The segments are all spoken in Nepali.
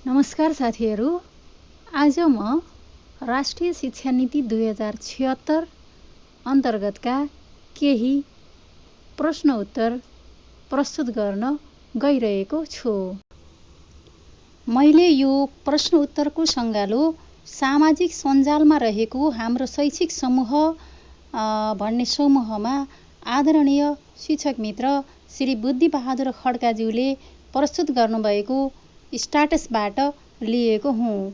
नमस्कार साथीहरू। आज म राष्ट्रिय शिक्षा नीति 2076 अन्तर्गतका केही प्रश्न उत्तर प्रस्तुत गर्न गइरहेको छु। मैले यो प्रश्न उत्तरको सङ्गालो सामाजिक सञ्जालमा रहेको हाम्रो शैक्षिक समूह भन्ने समूहमा आदरणीय शिक्षक मित्र श्री बुद्धिबहादुर खड्काज्यूले प्रस्तुत गर्नुभएको स्ट्याटसबाट लिएको हुँ।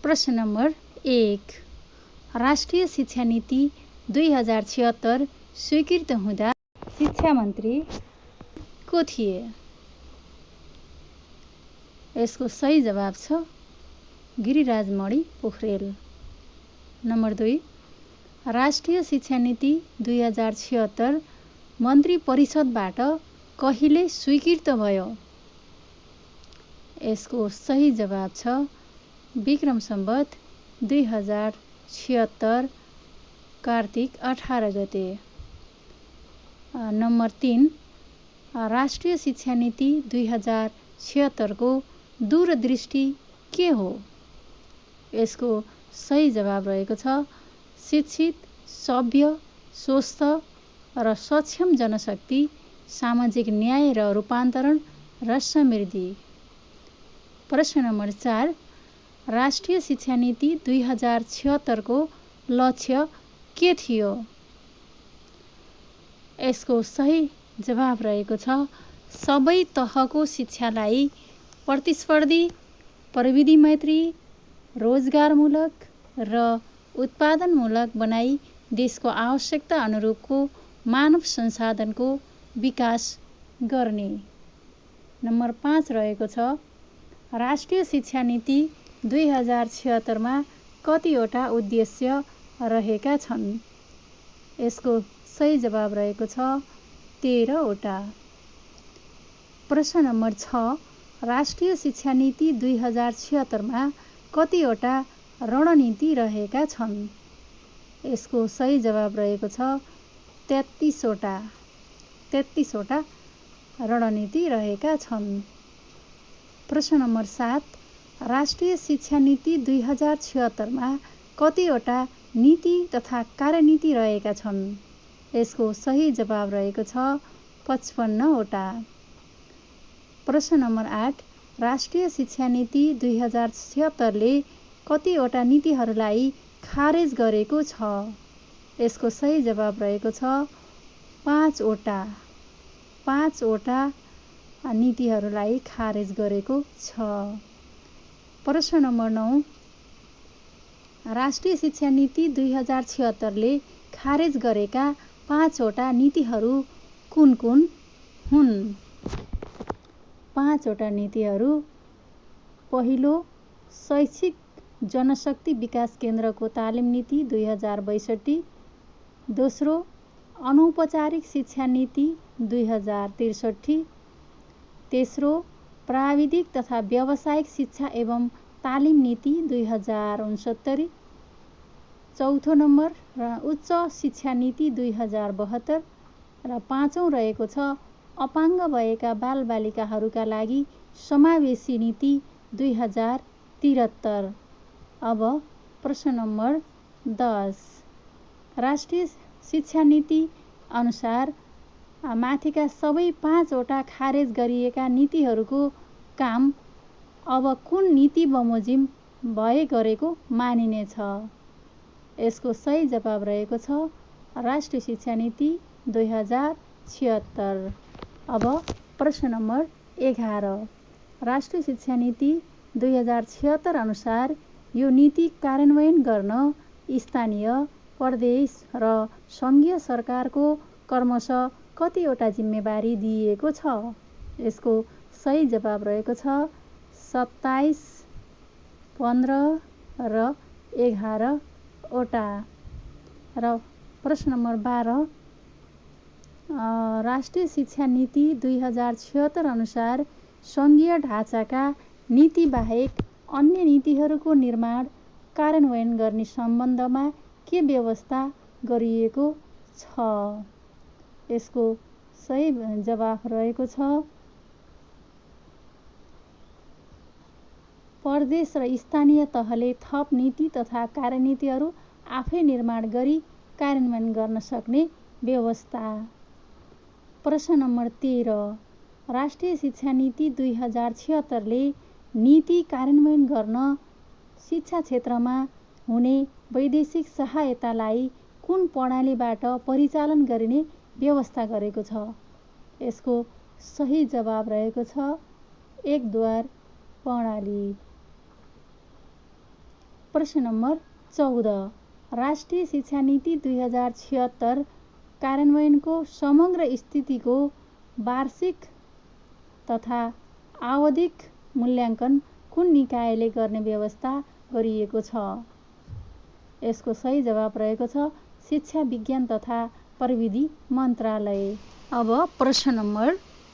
प्रश्न नम्बर 1। राष्ट्रिय शिक्षा नीति 2076 स्वीकृत हुँदा शिक्षा मन्त्री को थिए? यसको सही जवाब छ गिरिराजमणि पोखरेल। नम्बर 2। राष्ट्रिय शिक्षा नीति 2076 मन्त्री परिषदबाट कहिले स्वीकृत भयो? यसको सही जवाब छ विक्रम सम्वत 2076 कार्तिक 18 गते। नम्बर 3। राष्ट्रिय शिक्षा नीति 2076 को दूरदृष्टि के हो? यसको सही जवाब रहेको छ शिक्षित, सभ्य, स्वस्थ र सक्षम जनशक्ति, सामाजिक न्याय र रूपान्तरण र समृद्धि। प्रश्न नम्बर 4। राष्ट्रिय शिक्षा नीति 2076 को लक्ष्य के थियो? यसको सही जवाब रहेको छ सबै तहको शिक्षालाई प्रतिस्पर्धी, प्रविधि मैत्री, रोजगारमूलक र उत्पादनमूलक बनाई देशको आवश्यकता अनुरूपको मानव संसाधनको विकास गर्ने। नम्बर 5 रहेको छ राष्ट्रिय शिक्षा नीति 2076 मा कतिवटा उद्देश्य रहेका छन्? यसको सही जवाब रहेको छ 13 वटा। प्रश्न नम्बर 6। राष्ट्रिय शिक्षा नीति 2076 मा कतिवटा रणनीति रहेका छन्? यसको सही जवाब रहेको छ 33 वटा। 33 वटा रणनीति रहेका छन्। प्रश्न नम्बर 7। राष्ट्रिय शिक्षा नीति 2076 मा कतिवटा नीति तथा कार्यनीति रहेका छन्? यसको सही जवाब रहेको छ 55 वटा। प्रश्न नम्बर 8। राष्ट्रिय शिक्षा नीति 2076 ले कतिवटा नीतिहरूलाई खारेज गरेको छ? यसको सही जवाब रहेको छ 5 वटा। 5 वटा नीतिहरूलाई खारेज गरेको छ। प्रश्न नम्बर 9। राष्ट्रिय शिक्षा नीति 2076 ले खारेज गरेका 5 वटा नीतिहरू कुन कुन हुन्? 5 वटा नीतिहरू: पहिलो, शैक्षिक जनशक्ति विकास केन्द्रको तालिम नीति 2062। दोस्रो, अनौपचारिक शिक्षा नीति 2063। तेस्रो, प्राविधिक तथा व्यावसायिक शिक्षा एवं तालिम नीति 2069। चौथो नम्बर उच्च शिक्षा नीति 2072 र पाँचौं रहेको छ अपाङ्ग भएका बालबालिकाहरूका लागि समावेशी नीति 2073। अब प्रश्न नम्बर 10। राष्ट्रिय शिक्षा नीति अनुसार माथिका सबै 5 वटा खारेज गरिएका नीतिहरूको काम अब कुन नीति बमोजिम भए गरेको मानिनेछ? यसको सही जवाब रहेको छ राष्ट्रिय शिक्षा नीति 2076। अब प्रश्न नम्बर 11। राष्ट्रिय शिक्षा नीति 2076 अनुसार यो नीति कार्यान्वयन गर्न स्थानीय, प्रदेश र सङ्घीय सरकारको क्रमशः कतिवटा जिम्मेवारी दिइएको छ? यसको सही जवाब रहेको छ 27, 15 र 11 वटा। र प्रश्न नम्बर 12। राष्ट्रिय शिक्षा नीति 2076 अनुसार सङ्घीय ढाँचाका नीति बाहेक अन्य नीतिहरूको निर्माण कार्यान्वयन गर्ने सम्बन्धमा के व्यवस्था गरिएको छ? यसको सही जवाफ रहेको छ प्रदेश र स्थानीय तहले थप नीति तथा कार्यनीतिहरू आफै निर्माण गरी कार्यान्वयन गर्न सक्ने व्यवस्था। प्रश्न नम्बर 13 राष्ट्रिय शिक्षा नीति 2076ले नीति कार्यान्वयन गर्न शिक्षा क्षेत्रमा हुने वैदेशिक सहायतालाई कुन प्रणालीबाट परिचालन गरिने व्यवस्था गरेको छ? यसको सही जवाब रहेको छ एकद्वार प्रणाली। प्रश्न नम्बर 14 राष्ट्रिय शिक्षा नीति 2076 कार्यान्वयनको समग्र स्थितिको वार्षिक तथा आवधिक मूल्याङ्कन कुन निकायले गर्ने व्यवस्था गरिएको छ? यसको सही जवाब रहेको छ शिक्षा विज्ञान तथा प्रविधि मन्त्रालय। अब प्रश्न नम्बर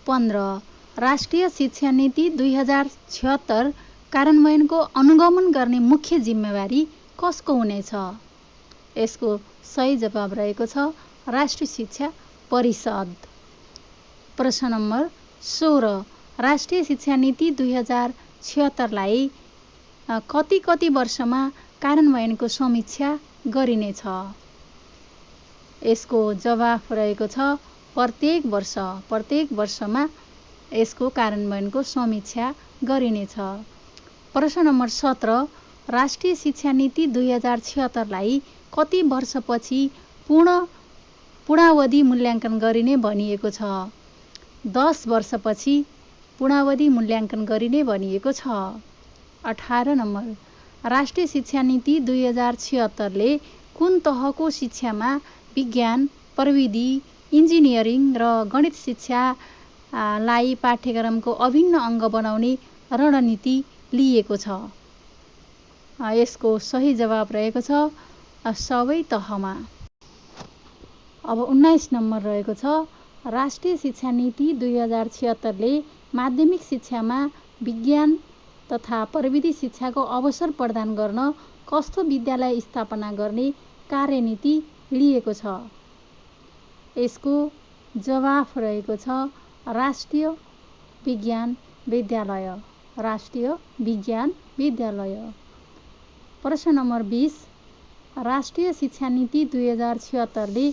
15 राष्ट्रिय शिक्षा नीति 2076 कार्यान्वयनको अनुगमन गर्ने मुख्य जिम्मेवारी कसको हुनेछ? यसको सही जवाब रहेको छ राष्ट्रिय शिक्षा परिषद। प्रश्न नम्बर 16 राष्ट्रिय शिक्षा नीति 2076लाई कति वर्षमा कार्यान्वयनको समीक्षा गरिनेछ? यसको जवाफ रहेको छ प्रत्येक वर्षमा यसको कार्यान्वयनको समीक्षा गरिनेछ। प्रश्न नम्बर 17 राष्ट्रिय शिक्षा नीति 2076लाई कति वर्षपछि पूर्णावधि मूल्याङ्कन गरिने भनिएको छ? 10 वर्षपछि पूर्णावधि मूल्याङ्कन गरिने भनिएको छ। 18 नम्बर राष्ट्रिय शिक्षा नीति 2076ले कुन तहको शिक्षामा विज्ञान, प्रविधि, इन्जिनियरिङ र गणित शिक्षालाई पाठ्यक्रमको अभिन्न अङ्ग बनाउने रणनीति लिएको छ? यसको सही जवाब रहेको छ सबै तहमा। अब 19 नम्बर रहेको छ राष्ट्रिय शिक्षा नीति 2076ले माध्यमिक शिक्षामा विज्ञान तथा प्रविधि शिक्षाको अवसर प्रदान गर्न कस्तो विद्यालय स्थापना गर्ने कार्यनीति लिएको छ? यसको जवाफ रहेको छ राष्ट्रिय विज्ञान विद्यालय। राष्ट्रिय विज्ञान विद्यालय। प्रश्न नम्बर 20 राष्ट्रिय शिक्षा नीति 2076ले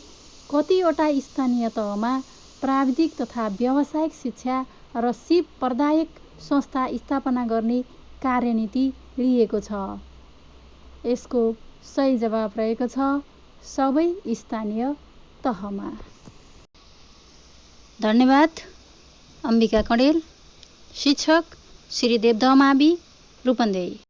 कतिवटा स्थानीय तहमा प्राविधिक तथा व्यावसायिक शिक्षा र सिप प्रदायक संस्था स्थापना गर्ने कार्यनीति लिएको छ? यसको सही जवाब रहेको छ सबै स्थानीय तहमा। धन्यवाद। अम्बिका कँडेल, शिक्षक श्री देवदह मावि, रूपन्देही।